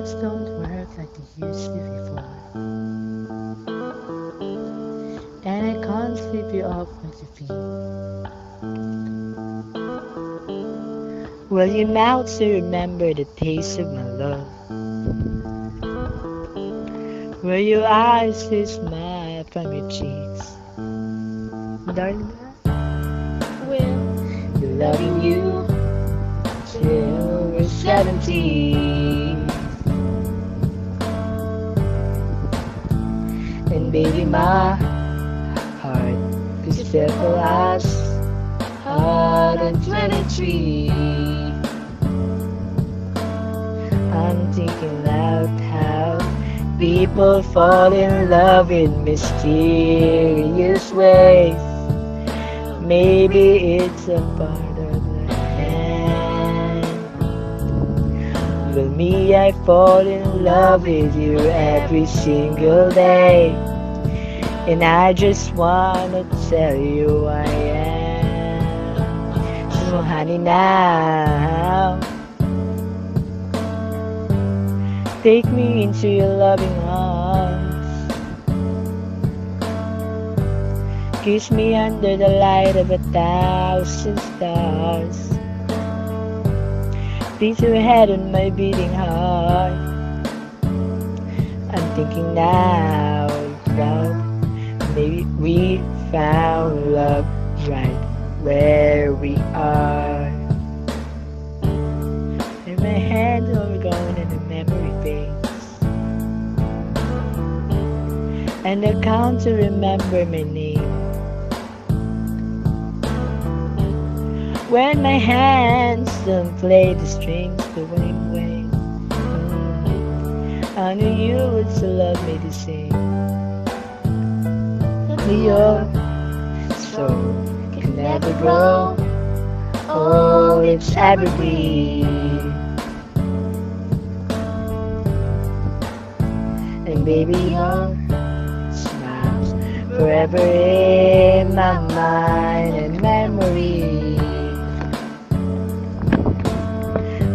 nights don't work like they used to before, and I can't sleep you off with your feet. Will your mouth still remember the taste of my love? Will your eyes still smile from your cheeks? Darling, will be loving you till we're 17. And baby, my heart could still for us hard and 23. I'm thinking loud how people fall in love in mysterious ways. Maybe it's a part of the hand. Well, me, I fall in love with you every single day, and I just wanna tell you I am. So honey, now take me into your loving arms. Kiss me under the light of 1,000 stars. Place your head on my beating heart. I'm thinking now that maybe we found love right where we are. And my hands are going in a memory phase, and I count to remember my name. When my hands don't play the strings the same way, I knew you would still love me the same. Your soul can never grow, oh, it's evergreen. And baby, your smiles forever in my mind and memory.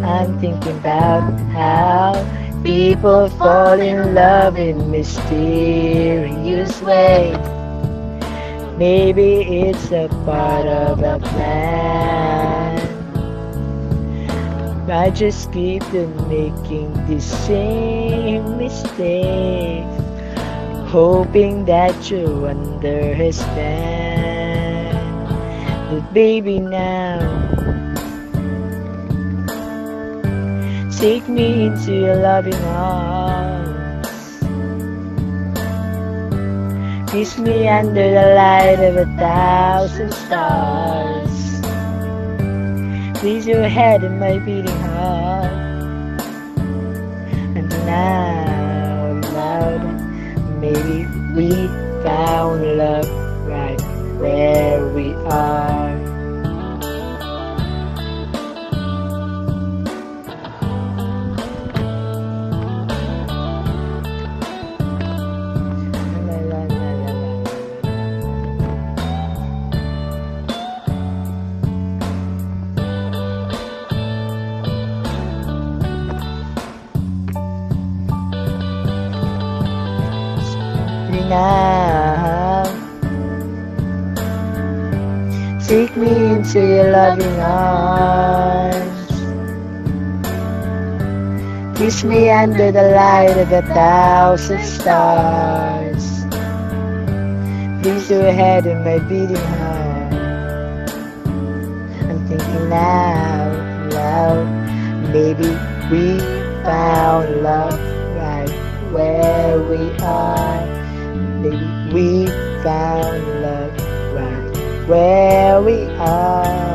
I'm thinking about how people fall in love in mysterious ways. Maybe it's a part of a plan. I just keep on making the same mistakes, hoping that you understand. But baby, now take me into your loving arms. Kiss me under the light of 1,000 stars. Place your head in my beating heart. And now, loud, maybe we found love right where we are. Now, take me into your loving arms. Kiss me under the light of 1,000 stars. Place your head in my beating heart. I'm thinking now, loud, maybe we found love right where we are. Maybe we found love right where we are.